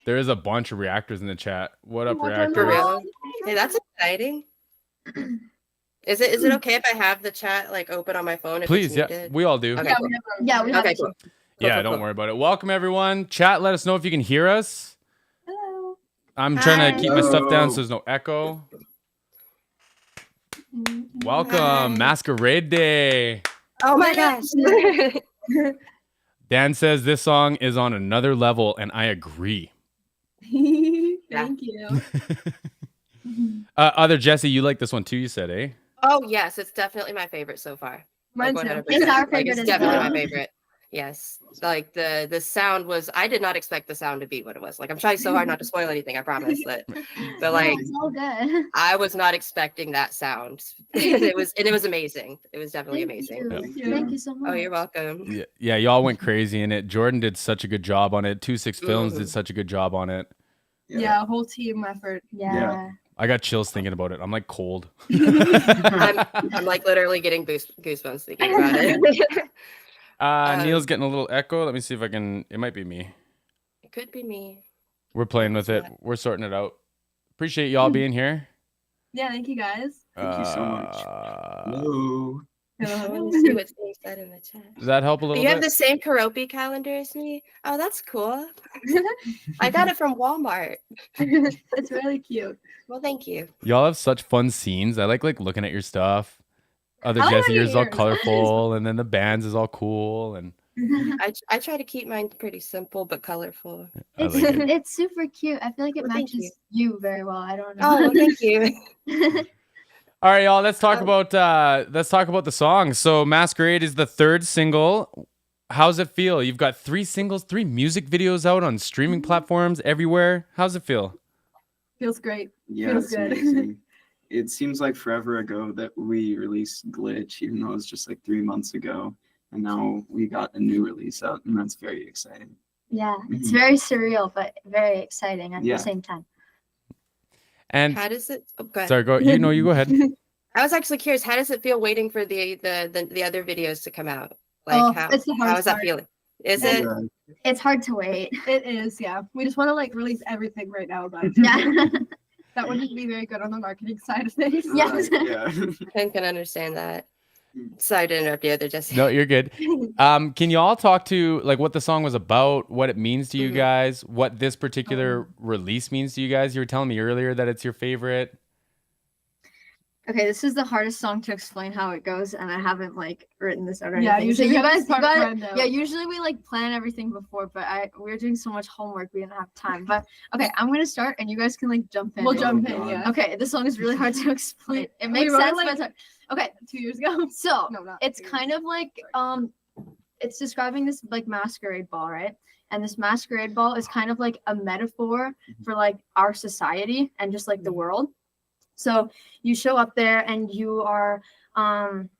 There is a bunch of reactors in the chat. What up, For reactors? real? Hey, that's exciting. Is it okay if I have the chat like open on my phone if Please, it's yeah, muted? we all do. Okay, cool. We have Okay, it. cool. Yeah, don't worry about it. Welcome everyone. Chat, let us know if you can hear us. Hello. I'm trying to keep my stuff down so Hello. there's no echo. Hi. Welcome, Masquerade Day. Oh my gosh. Dan says this song is on another level, and I agree. Thank you. Other Jesse, you like this one too, you said, eh? Oh yes, it's definitely my favorite so far. Mine Like, too. 100%. It's our Like, favorite it's as definitely well. my favorite. Yes. Like the sound was, I did not expect the sound to be what it was. Like I'm trying so hard not to spoil anything, I promise. But like it's all good. I was not expecting that sound. it was amazing. It was definitely amazing. Thank you so much. Oh, you're welcome. Yeah, y'all went crazy in it. Jordan did such a good job on it. 26 Films did such a good job on it. Yeah, whole team effort. Yeah. I got chills thinking about it. I'm like cold. I'm like literally getting goosebumps thinking about it. Neil's getting a little echo. Let me see if I can. It might be me. It could be me. We're playing with it. We're sorting it out. Appreciate y'all being here. Yeah, thank you guys. Thank you so much. Hello. Let's see what's being said in the chat. Does that help a little You bit? have the same Karopi calendar as me? Oh, that's cool. I got it from Walmart. It's really cute. Well, thank you. Y'all have such fun scenes. I like looking at your stuff. Other I like Jesse, your yours is all ears. colorful, and then the bands is all cool. And I try to keep mine pretty simple but colorful. I like it. It's super cute. I feel like it Well, thank matches you very well. I don't know. Oh, well, thank you. All right, y'all. Let's talk about the song. So, Masquerade is the third single. How's it feel? You've got 3 singles, 3 music videos out on streaming platforms everywhere. How's it feel? Feels great. Yeah, Feels it's good. amazing. It seems like forever ago that we released Glitch, even though it was just like 3 months ago. And now we got a new release out, and that's very exciting. Yeah, it's very surreal, but very exciting at the same time. And how does it? Oh, go ahead. sorry, you go ahead. I was actually curious. How does it feel waiting for the other videos to come out? Like how is that feeling? Is it? It's hard to wait. It is, yeah. We just want to like release everything right now, but Yeah. that wouldn't be very good on the marketing side of things. Yes. Yeah. I can understand that. Sorry to interrupt you, other Jesse. No, you're good. Can you all talk to like what the song was about, what it means to you guys, what this particular release means to you guys? You were telling me earlier that it's your favorite. Okay, this is the hardest song to explain how it goes, and I haven't like written this out or Yeah, anything. usually So you guys planned out. yeah, usually we like plan everything before, but we were doing so much homework we didn't have time. But okay, I'm gonna start, and you guys can like jump in. We'll jump in, yeah. Okay, this song is really hard to explain. It makes wrote it, sense, like, but it's hard. Okay, 2 years ago. so No, not it's 2 years. kind of like it's describing this like masquerade ball, right? And this masquerade ball is kind of like a metaphor for like our society and just like the world. So you show up there and you are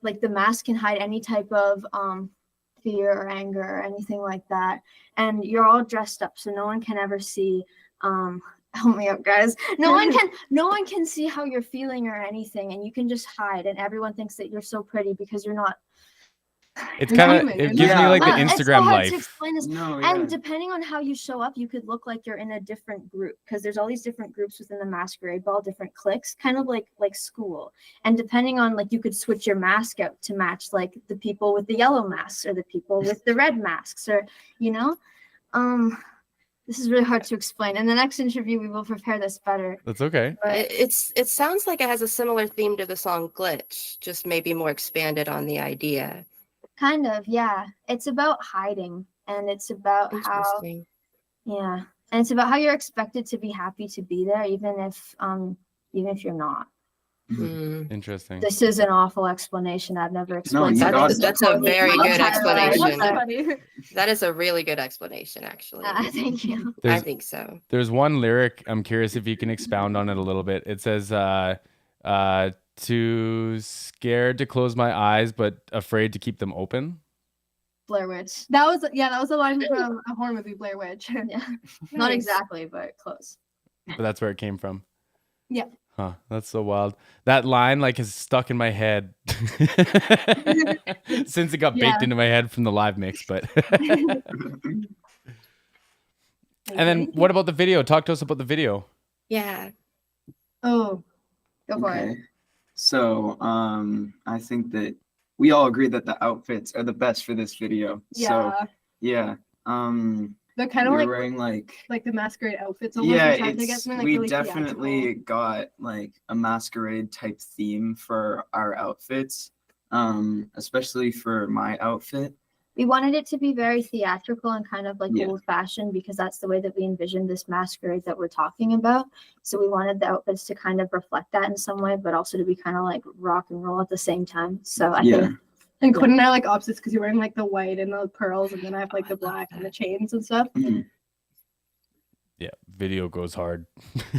like the mask can hide any type of fear or anger or anything like that. And you're all dressed up so no one can ever see help me out, guys. No one can see how you're feeling or anything, and you can just hide, and everyone thinks that you're so pretty because you're not. It's kind of, it gives me like the It's so Instagram hard to life. explain this. No, And depending on how you show up, you could look like you're in a different group because there's all these different groups within the masquerade ball, different cliques, kind of like school. And depending on like you could switch your mask out to match like the people with the yellow masks or the people with the red masks, or this is really hard to explain. In the next interview, we will prepare this better. That's okay. But It sounds like it has a similar theme to the song Glitch, just maybe more expanded on the idea. kind of, yeah. It's about hiding, and it's about how, Interesting. yeah, and it's about how you're expected to be happy to be there, even if you're not. Interesting. This is an awful explanation. I've never explained you got it. That's a very good explanation. Funny. That is a really good explanation, actually. Thank you. I think so. There's one lyric. I'm curious if you can expound on it a little bit. It says, too scared to close my eyes, but afraid to keep them open. Blair Witch. That was a line from a horror movie, Blair Witch. Yeah, not exactly, but close. But that's where it came from. Yeah. Huh. That's so wild. That line like is stuck in my head since it got baked into my head from the live mix. But And then what about the video? Talk to us about the video. Yeah. Oh, go for it. Okay. So, I think that we all agree that the outfits are the best for this video. Yeah. So, yeah. They're kind We're of like wearing like the masquerade outfits. Almost. yeah, We tried to get it's something like we really definitely theatrical. got like a masquerade type theme for our outfits. Especially for my outfit. We wanted it to be very theatrical and kind of like Yeah. old fashioned because that's the way that we envisioned this masquerade that we're talking about. So we wanted the outfits to kind of reflect that in some way, but also to be kind of like rock and roll at the same time. So I Yeah. think And Quinn and I are like opposites because you're wearing like the white and the pearls, and then I have like the black and the chains and stuff. Mhm. Yeah, video goes hard.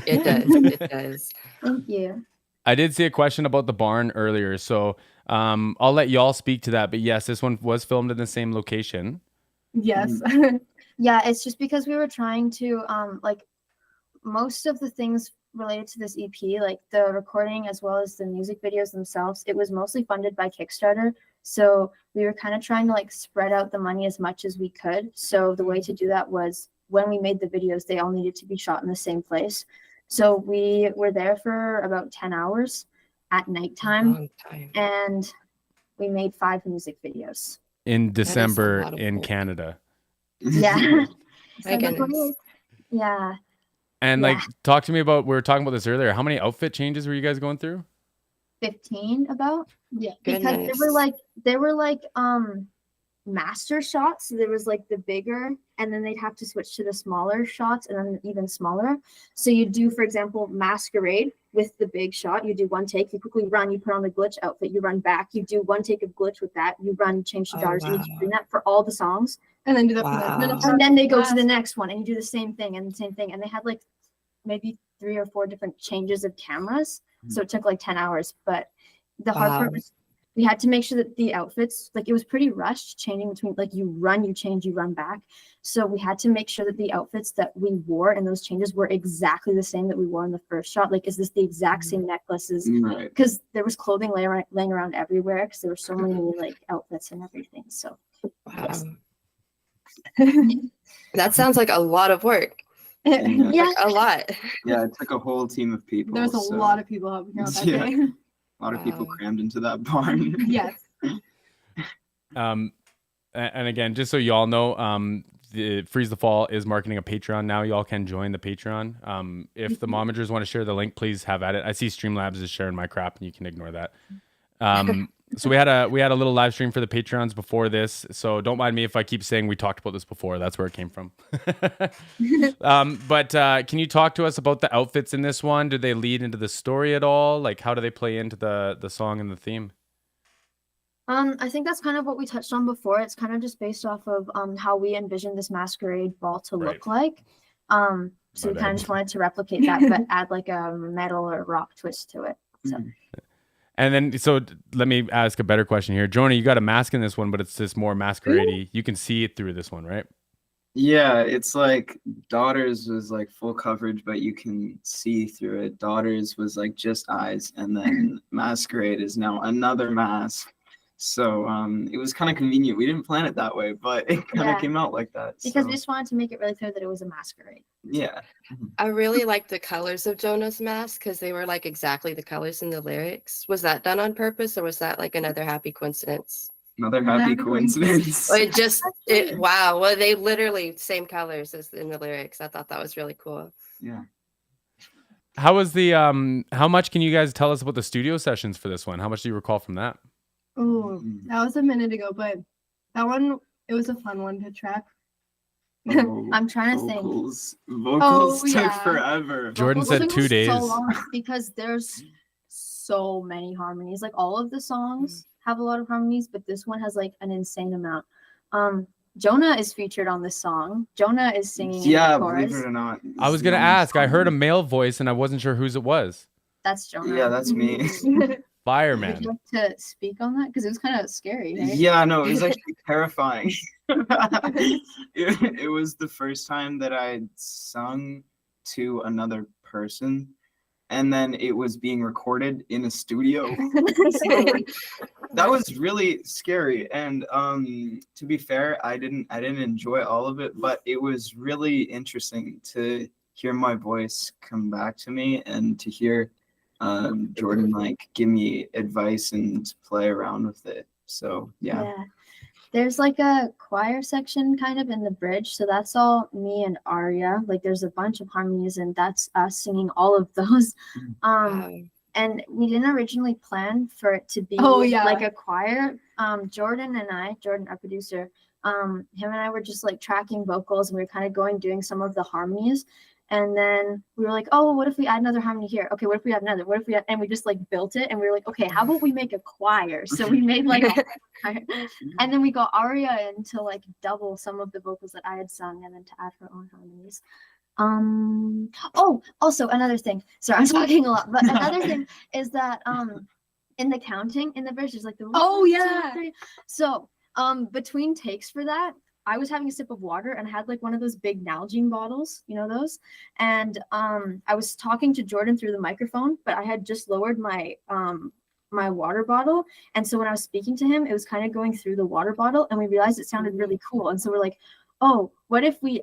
It does. It does. thank you. I did see a question about the barn earlier, so I'll let y'all speak to that. But yes, this one was filmed in the same location. Yes. Yeah, it's just because we were trying to like most of the things related to this EP, like the recording as well as the music videos themselves, it was mostly funded by Kickstarter. So we were kind of trying to like spread out the money as much as we could. So the way to do that was when we made the videos, they all needed to be shot in the same place. So we were there for about 10 hours at nighttime Long time. and we made 5 music videos. In a December lot of in work. Canada. Yeah. My So the goodness. way- yeah. And Yeah. like, talk to me about, we were talking about this earlier. How many outfit changes were you guys going through? 15 about. Yeah. Because Goodness. they were like master shots. So there was like the bigger and then they'd have to switch to the smaller shots and then even smaller. So you do, for example, Masquerade with the big shot. You do one take, you quickly run, you put on the glitch outfit, you run back, you do one take of glitch with that, you run, change the Oh, daughters, and you wow. keep doing that for all the songs. And then do that Wow. for the middle And then they go to class. the next one and you do the same thing and the same thing. And they had like maybe 3 or 4 different changes of cameras. So it took like 10 hours. But the hard part Wow. was we had to make sure that the outfits, like it was pretty rushed, changing between like you run, you change, you run back. So we had to make sure that the outfits that we wore and those changes were exactly the same that we wore in the first shot. Like, is this the exact same necklaces? Right. Because there was clothing laying around everywhere because there were so many like outfits and everything. So Wow. That sounds like a lot of work. Yeah. yeah, Like a lot. Yeah, it took a whole team of people. There's a so lot of people helping out that Yeah. day. a lot of people Wow. crammed into that barn. Yes. And again, just so y'all know, the Freeze the Fall is marketing a Patreon now. Y'all can join the Patreon. If the momagers want to share the link, please have at it. I see Streamlabs is sharing my crap, and you can ignore that. So we had a little live stream for the Patreons before this. So don't mind me if I keep saying we talked about this before. That's where it came from. But can you talk to us about the outfits in this one? Do they lead into the story at all? Like, how do they play into the song and the theme? I think that's kind of what we touched on before. It's kind of just based off of how we envisioned this masquerade ball to look like. So My we kind bad. of just wanted to replicate that, but add like a metal or rock twist to it. So And then, so let me ask a better question here. Jonah, you got a mask in this one, but it's just more masquerade-y. You can see it through this one, right? Yeah, it's like Daughters was like full coverage, but you can see through it. Daughters was like just eyes, and then Masquerade is now another mask. So it was kind of convenient. We didn't plan it that way, but it kind of Yeah. came out like that. because so, we just wanted to make it really clear that it was a masquerade. yeah. I really liked the colors of Jonah's mask because they were like exactly the colors in the lyrics. Was that done on purpose or was that like another happy coincidence? Another happy Happy coincidence. Or it just wow. Well, they literally same colors as in the lyrics. I thought that was really cool. Yeah. How was the how much can you guys tell us about the studio sessions for this one? How much do you recall from that? Oh, Mm. that was a minute ago, but that one, it was a fun one to track. Oh, I'm trying to think. vocals. Vocals took yeah. forever. Jordan Vocals said took 2 us days. So long because there's so many harmonies. Like all of the songs have a lot of harmonies, but this one has like an insane amount. Jonah is featured on this song. Jonah is singing Yeah, in the chorus. believe it or not. I was it's gonna the only ask. I heard a song. male voice, and I wasn't sure whose it was. That's Jonah. Yeah, that's me. Would Fireman. you like to speak on that? Because it was kind of scary. Right? Yeah, no, it was actually terrifying. it was the first time that I'd sung to another person, and then it was being recorded in a studio. So that was really scary. And to be fair, I didn't enjoy all of it, but it was really interesting to hear my voice come back to me and to hear Jordan like give me advice and play around with it. So yeah. There's like a choir section kind of in the bridge. So that's all me and Arya. Like there's a bunch of harmonies and that's us singing all of those. Wow. And we didn't originally plan for it to be like a choir. Jordan, our producer, him and I were just like tracking vocals and we were kind of doing some of the harmonies. And then we were like, oh, what if we add another harmony here? Okay, what if we add another? What if we and we just like built it and we were like, okay, how about we make a choir? So we made like a choir. And then we got Aria in to like double some of the vocals that I had sung and then to add her own harmonies. Oh, also another thing. Sorry, I'm talking a lot, but another thing is that in the counting in the bridge is like the 1, 2, 3. So between takes for that, I was having a sip of water and I had like one of those big Nalgene bottles, you know those? And I was talking to Jordan through the microphone, but I had just lowered my my water bottle. And so when I was speaking to him, it was kind of going through the water bottle and we realized it sounded really cool. And so we're like, oh, what if we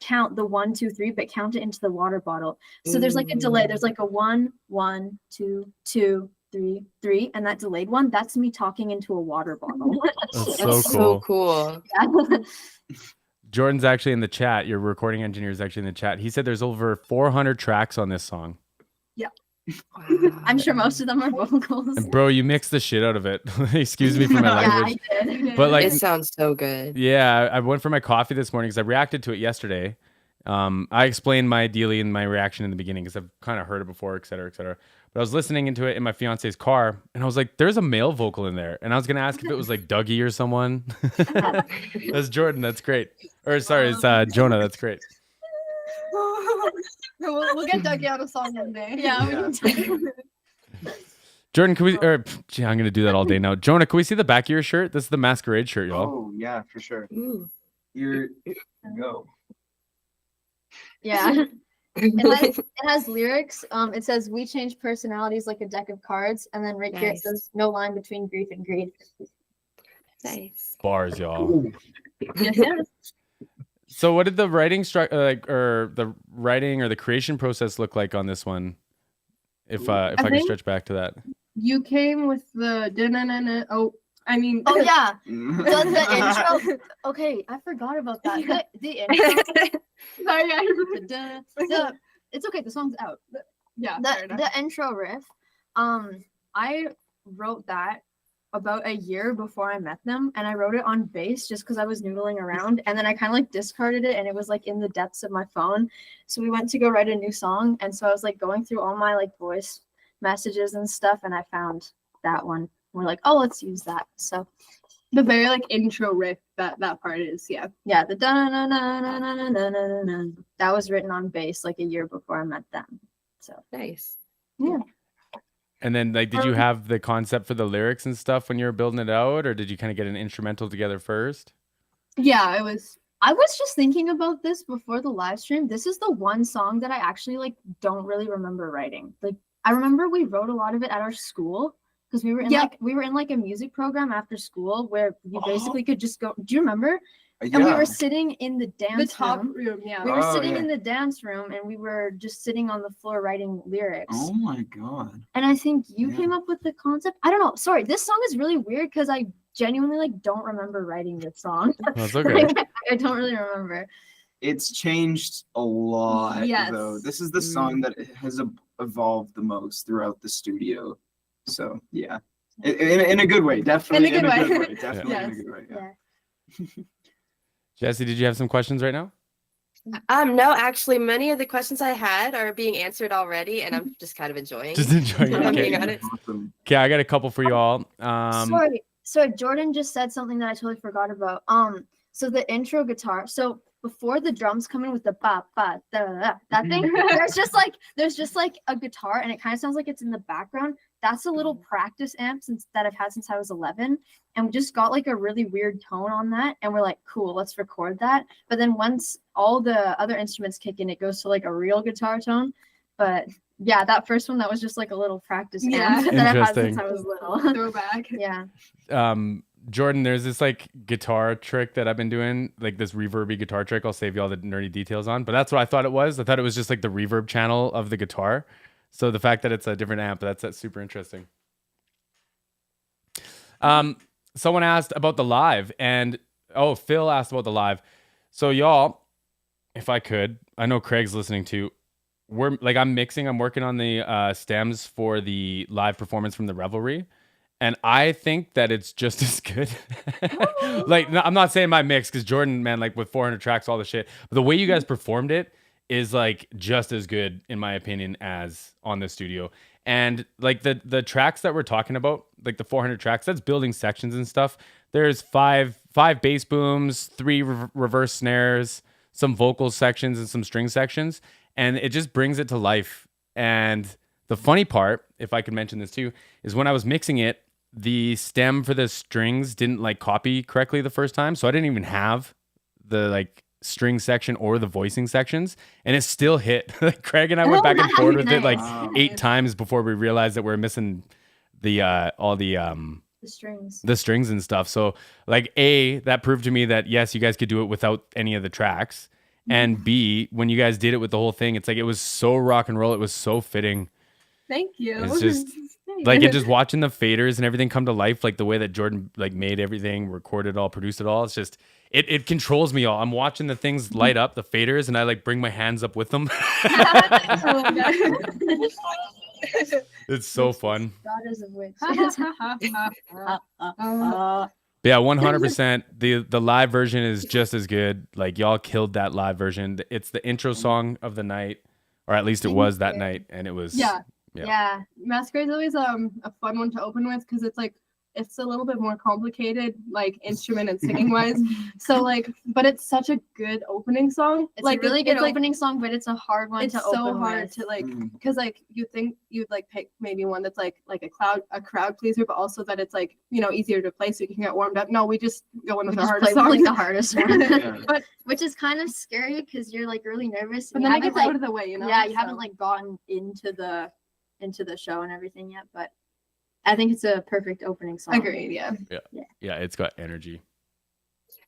count the 1, 2, 3, but count it into the water bottle? So there's like a delay. There's like a 1, 1, 2, 2, 3, 3, and that delayed one, that's me talking into a water bottle. That's so cool. cool. Jordan's actually in the chat. Your recording engineer is actually in the chat. He said there's over 400 tracks on this song. Wow. I'm sure most of them are vocals. And bro, you mixed the shit out of it. Excuse me for my language. Yeah, I did. But like, It sounds so good. yeah, I went for my coffee this morning because I reacted to it yesterday. I explained my ideally in my reaction in the beginning because I've kind of heard it before, et cetera, et cetera. But I was listening into it in my fiance's car and I was like, there's a male vocal in there. And I was going to ask if it was like Dougie or someone. That's Jordan. That's great. Or sorry, it's Jonah. That's great. We'll get Dougie out of song one day. Yeah. Jordan, can we, gee, I'm going to do that all day now. Jonah, can we see the back of your shirt? This is the Masquerade shirt, y'all. Oh yeah, for sure. Ooh. Here you go. Yeah. It has lyrics. It says, we change personalities like a deck of cards. And then right here it Nice. says, no line between grief and greed. Nice. Bars, y'all. Yes. So what did the writing or the writing or the creation process look like on this one? If I can think- stretch back to that. You came with the da-na-na-na. Oh Yeah. Mm. Does the intro? Okay, I forgot about that. The intro. Sorry, It's okay. The song's out. yeah. fair enough. The intro riff. I wrote that about a year before I met them, and I wrote it on bass just because I was noodling around, and then I kind of like discarded it, and it was like in the depths of my phone. So we went to go write a new song, and so I was like going through all my like voice messages and stuff, and I found that one. We're like, oh, let's use that. So The very like intro riff that part is, yeah. yeah, the da na na na na na na na na. That was written on bass like a year before I met them. So Nice. And then like, did you have the concept for the lyrics and stuff when you were building it out, or did you kind of get an instrumental together first? Yeah, it was. I was just thinking about this before the live stream. This is the one song that I actually like don't really remember writing. Like I remember we wrote a lot of it at our school because we were in like a music program after school where you basically could just go. Do you remember? And we were sitting in the dance The top room. room, yeah. We were Oh, sitting yeah. in the dance room and we were just sitting on the floor writing lyrics. Oh my god. And I think you Yeah. came up with the concept. I don't know. Sorry, this song is really weird because I genuinely like don't remember writing this song. That's okay. I don't really remember. It's changed a lot Yes. though. This is the song that has evolved the most throughout the studio. So yeah. In a good way, definitely. In a good way. Definitely in a Yes. good way. Yeah. Yeah. Jesse, did you have some questions right now? No, actually, many of the questions I had are being answered already, and I'm just kind of enjoying. Just enjoying it. I'm Okay. being honest. Awesome. Okay, I got a couple for you all. Sorry, Jordan just said something that I totally forgot about. So the intro guitar. So before the drums come in with the ba ba da da da, that thing, there's just like a guitar, and it kind of sounds like it's in the background. That's a little practice amp that I've had since I was 11, and we just got like a really weird tone on that, and we're like, cool, let's record that. But then once all the other instruments kick in, it goes to like a real guitar tone. But Yeah, that first one that was just like a little practice Yeah. amp that I've had since Interesting. I was little. Throwback. Yeah. Jordan, there's this like guitar trick that I've been doing, like this reverby guitar trick. I'll save you all the nerdy details on, but that's what I thought it was. I thought it was just like the reverb channel of the guitar. So the fact that it's a different amp, that's super interesting. Someone asked about the live, and Phil asked about the live. So y'all, if I could, I know Craig's listening too. I'm working on the stems for the live performance from the Revelry. And I think that it's just as good. Like, no, I'm not saying my mix, because Jordan, man, like with 400 tracks, all the shit. But the way you guys performed it is like just as good, in my opinion, as on the studio. And like the tracks that we're talking about, like the 400 tracks, that's building sections and stuff. There's five bass booms, 3 reverse snares, some vocal sections, and some string sections. And it just brings it to life. And the funny part, if I could mention this too, is when I was mixing it, the stem for the strings didn't like copy correctly the first time. So I didn't even have the like string section or the voicing sections, and it still hit. Like Craig and I went back and forth with it like Wow. 8 times before we realized that we're missing the all the strings and stuff. So like that proved to me that yes, you guys could do it without any of the tracks. And B, when you guys did it with the whole thing, it's like it was so rock and roll. It was so fitting. Thank you. It's just like it just watching the faders and everything come to life, like the way that Jordan like made everything, recorded it all, produced it all. It's just it controls me all. I'm watching the things light up, the faders, and I like bring my hands up with them. It's so fun. Daughters of Witch. But yeah, 100%. The live version is just as good. Like y'all killed that live version. It's the intro song of the night, or at least it was that night, and it was Yeah. Masquerade's always a fun one to open with because it's like it's a little bit more complicated, like instrument and singing wise. So like, but it's such a good opening song. It's like a really good it's, opening song, but it's a hard one It's to so open hard with. to like, because like you think you'd like pick maybe one that's like a crowd pleaser, but also that it's like easier to play so you can get warmed up. No, we just go in with We the just hardest play song. like the hardest one. Yeah. But Which is kind of scary because you're like really nervous. but And then you I get haven't, out of the way, yeah, you so. haven't like gotten into the show and everything yet, but I think it's a perfect opening song. Agreed. Yeah. Yeah, it's got energy.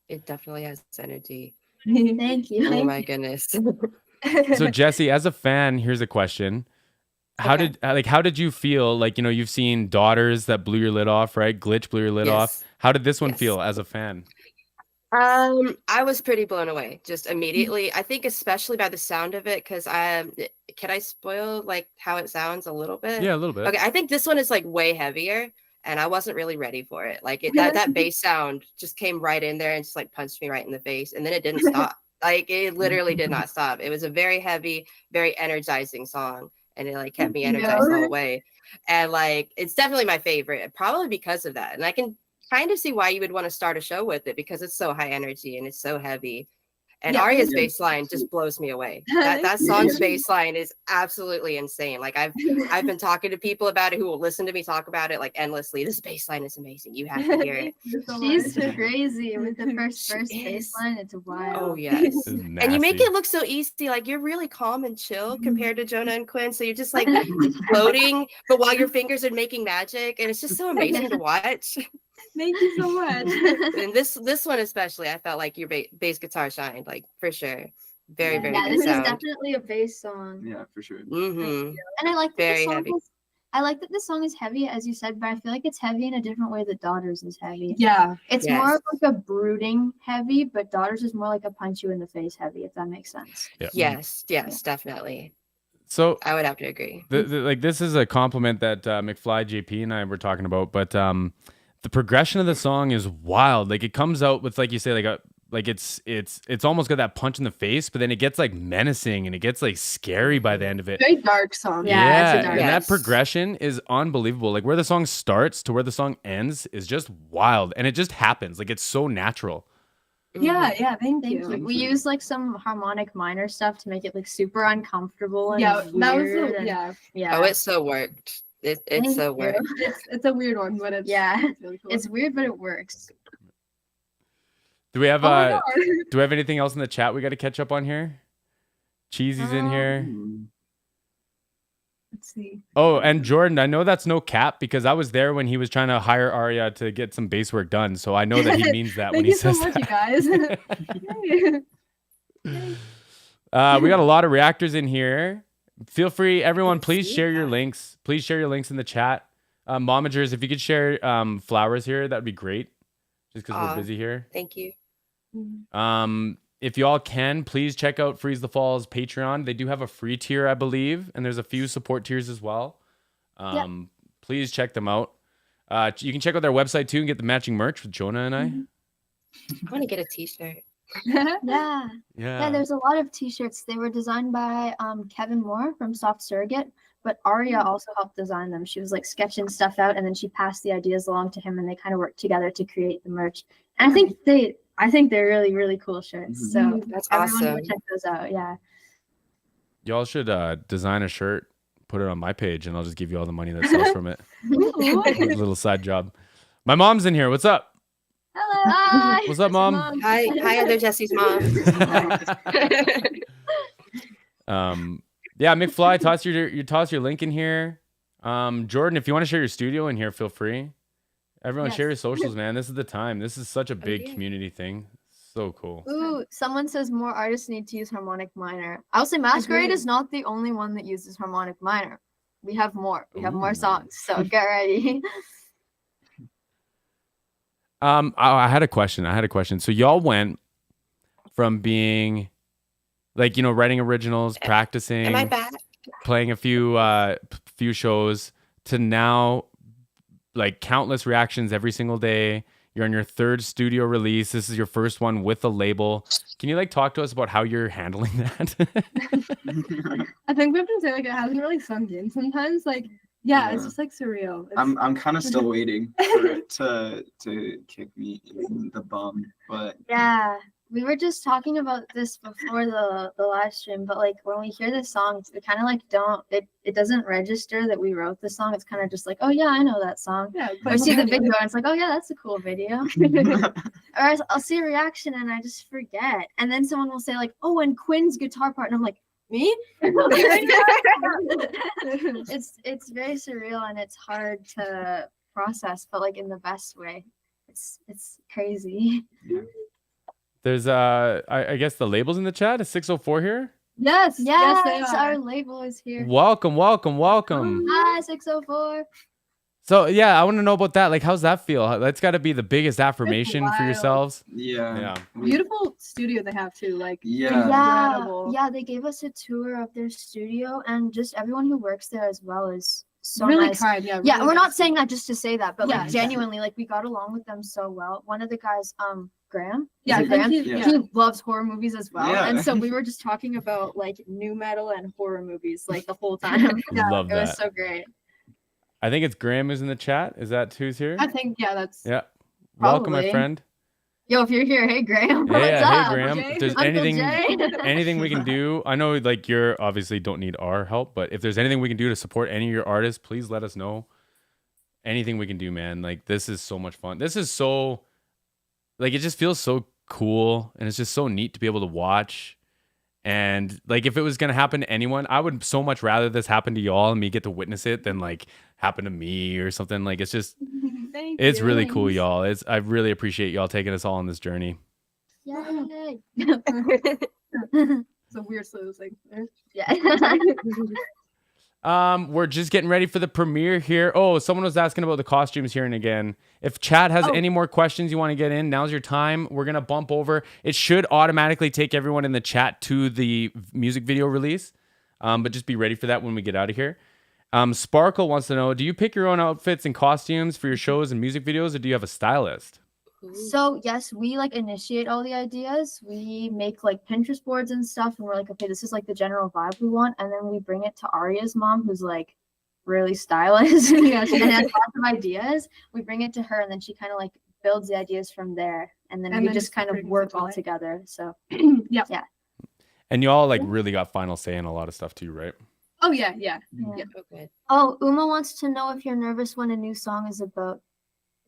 It definitely has energy. Thank you. Oh my goodness. So Jesse, as a fan, here's a question. How did you feel? Like, you've seen Daughters that blew your lid off, right? Glitch blew your lid off. Yes. How did this one Yes. feel as a fan? I was pretty blown away just immediately. I think especially by the sound of it, because can I spoil like how it sounds a little bit? Yeah, a little bit. Okay, I think this one is like way heavier, and I wasn't really ready for it. Like that bass sound just came right in there and just like punched me right in the face, and then it didn't stop. Like it literally did not stop. It was a very heavy, very energizing song, and it like kept me energized all the way. And like it's definitely my favorite, probably because of that. And I can kind of see why you would want to start a show with it because it's so high energy and it's so heavy. And Yeah. Arya's bass line just blows me away. That song's bass line is absolutely insane. Like I've been talking to people about it who will listen to me talk about it like endlessly. This bass line is amazing. You have to hear it. She's crazy with the first She bass is. line. It's wild. Oh yes. This is And you make nasty. it look so easy. Like you're really calm and chill compared to Jonah and Quinn. So you're just like floating, but while your fingers are making magic, and it's just so amazing to watch. Thank you so much. And this one especially, I felt like your bass guitar shined, like for sure. Very, very Yeah, good this sound. is definitely a bass song. Yeah, for sure. Mm-hmm. And I like that Very this song heavy. I like that this song is heavy, as you said, but I feel like it's heavy in a different way that Daughters is heavy. Yeah. It's Yes. more of like a brooding heavy, but Daughters is more like a punch you in the face heavy, if that makes sense. Yeah. Yes, definitely. So I would have to agree. like this is a compliment that McFly, JP, and I were talking about, but the progression of the song is wild. Like it comes out with, like you say, it's almost got that punch in the face, but then it gets like menacing and it gets like scary by the end of it. Very dark song. Yeah, it's a dark- and Yes. that progression is unbelievable. Like where the song starts to where the song ends is just wild, and it just happens. Like it's so natural. Yeah, yeah. Thank Thank you. you. We use like some harmonic minor stuff to make it like super uncomfortable and Yeah, that was weird and- yeah. yeah. Oh, it so worked. It's Thank so you. worked. It's a weird one, but it's Yeah. it's really cool. It's weird, but it works. Do we have Oh my God. do we have anything else in the chat we got to catch up on here? Cheesy's in here. Mm. Um, Mm-hmm. see. Oh, and Jordan, I know that's no cap because I was there when he was trying to hire Arya to get some bass work done. So I know that he means that when Thank he you so says much, you that. guys. We got a lot of reactors in here. Feel free, everyone, can please see share your that. links. Please share your links in the chat. Momagers, if you could share flowers here, that'd be great. Just because we're busy here. Thank you. If you all can, please check out Freeze the Falls Patreon. They do have a free tier, I believe, and there's a few support tiers as well. Please check them out. You can check out their website too and get the matching merch with Jonah and I. I want to get a t-shirt. Yeah, there's a lot of t-shirts. They were designed by Kevin Moore from Soft Surrogate, but Arya also helped design them. She was like sketching stuff out and then she passed the ideas along to him and they kind of worked together to create the merch. And I think they're really, really cool shirts. So That's everyone awesome. go check those out. Yeah. Y'all should design a shirt, put it on my page, and I'll just give you all the money that sells from it. A little side job. My mom's in here. What's up? Hello. Hi. What's up, Mom? Hi, other Jesse's mom. Yeah, McFly, toss your link in here. Jordan, if you want to share your studio in here, feel free. Everyone, share your socials, man. This is the time. This is such a big community thing. So cool. Ooh, someone says more artists need to use harmonic minor. I'll say Masquerade is not the only one that uses harmonic minor. We have more. We have more songs. So get ready. I had a question. So y'all went from being like, writing originals, practicing, Am I back? playing a few shows to now like countless reactions every single day. You're on your third studio release. This is your first one with a label. Can you like talk to us about how you're handling that? I think we have to say like it hasn't really sunk in sometimes. Like it's just like surreal. I'm kind of still waiting for it to kick me in the bum, but Yeah, we were just talking about this before the live stream, but like when we hear this song, we kind of like it doesn't register that we wrote the song. It's kind of just like, oh yeah, I know that song. Yeah, Or I see the video and it's like, oh yeah, that's a cool video. Or I'll see a reaction and I just forget. And then someone will say like, oh, and Quinn's guitar part, and I'm like, me? It's very surreal and it's hard to process, but like in the best way. It's crazy. There's I guess the label's in the chat. Is 604 here? Yes, they Yes, are. our label is here. Welcome. Hi, 604. So yeah, I want to know about that. Like, how's that feel? That's got to be the biggest affirmation for wild. yourselves. yeah. Beautiful studio they have too. Like Yeah. incredible. Yeah, they gave us a tour of their studio and just everyone who works there as well is so really nice. kind. Yeah, Yeah, really we're not nice. saying that just to say that, but Yeah, like genuinely, like we got along with them so well. One of the guys, Graham. Yeah, Is it I think Graham? he's- Yeah. He loves horror movies as well. Yeah. And so we were just talking about like new metal and horror movies like the whole time. Love It was that. so great. I think it's Graham who's in the chat. Is that who's here? I think that's Yeah. Welcome, my Probably. friend. Yo, if you're here, hey Graham, what's Hey up? Graham. Jay? If there's Uncle anything Jay? anything we can do, I know like you're obviously don't need our help, but if there's anything we can do to support any of your artists, please let us know. Anything we can do, man. Like this is so much fun. This is so like it just feels so cool and it's just so neat to be able to watch. And like if it was gonna happen to anyone, I would so much rather this happen to y'all and me get to witness it than like happen to me or something. Like it's just Thank it's you. really cool, y'all. I really appreciate y'all taking us all on this journey. Yay. It's a weird slow thing. Yeah. We're just getting ready for the premiere here. Oh, someone was asking about the costumes here and again. If chat has any more questions you want to get in, now's your time. We're gonna bump over. It should automatically take everyone in the chat to the music video release. But just be ready for that when we get out of here. Sparkle wants to know, do you pick your own outfits and costumes for your shows and music videos, or do you have a stylist? So yes, we like initiate all the ideas. We make like Pinterest boards and stuff, and we're like, okay, this is like the general vibe we want, and then we bring it to Arya's mom, who's like really stylish and has lots of ideas. We bring it to her, and then she kind of like builds the ideas from there, and then we just kind of work all together. So Yeah. And you all like really got final say in a lot of stuff too, right? Oh yeah. Oh, good. Oh, Uma wants to know if you're nervous when a new song is about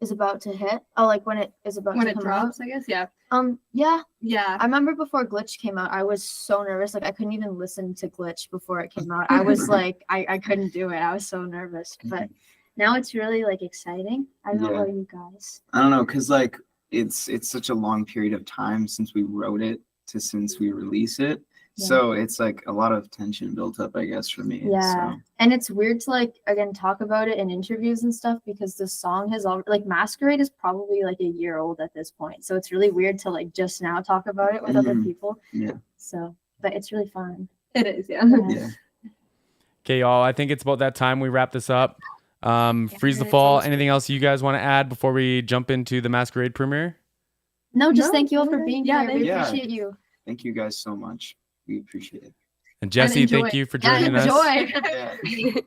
is about to hit. Oh, like when it is about When to it come drops, I guess. Yeah. out. Yeah. Yeah. I remember before Glitch came out, I was so nervous. Like I couldn't even listen to Glitch before it came out. I was like, I couldn't do it. I was so nervous. But now it's really like exciting. I don't know Yeah. about you guys. I don't know, cause like it's such a long period of time since we wrote it to since we release it. Yeah. So it's like a lot of tension built up, I guess, for me. Yeah. So. And it's weird to like again talk about it in interviews and stuff because the song has all like Masquerade is probably like a year old at this point. So it's really weird to like just now talk about it with other Mhm. people. Yeah. So but it's really fun. It is. Yeah. Yeah. Okay, y'all. I think it's about that time we wrap this up. Freeze the it's Fall. almost Anything else you guys want to add before we jump into the Masquerade premiere? No, just No, thank you all for yeah. being Yeah, here. We thank you. appreciate you. Thank you guys so much. We appreciate it. And Jesse, enjoy. thank you for Yeah, joining us. enjoy.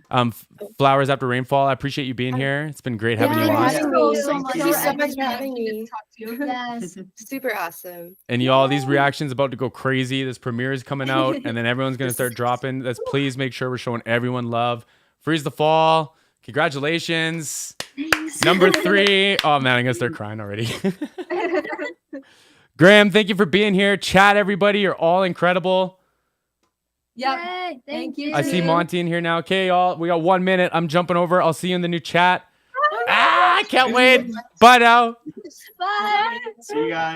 Yeah. Flowers After Rainfall. I appreciate you being here. It's been great having you Yeah, on. thank Yeah. you so Thank much. you. Thank you so Alright. much for having me. Talk to you. Yes. Super awesome. And y'all, these reactions about to go crazy. This premiere is coming out, and then everyone's gonna start dropping. Let's please make sure we're showing everyone love. Freeze the Fall. Congratulations. Number 3. Oh man, I'm gonna start crying already. Graham, thank you for being here. Chat, everybody. You're all incredible. Yeah. Yay, thank you. I see Monty in here now. Okay, y'all. We got 1 minute. I'm jumping over. I'll see you in the new chat. I can't wait. Bye now. Bye. See you guys.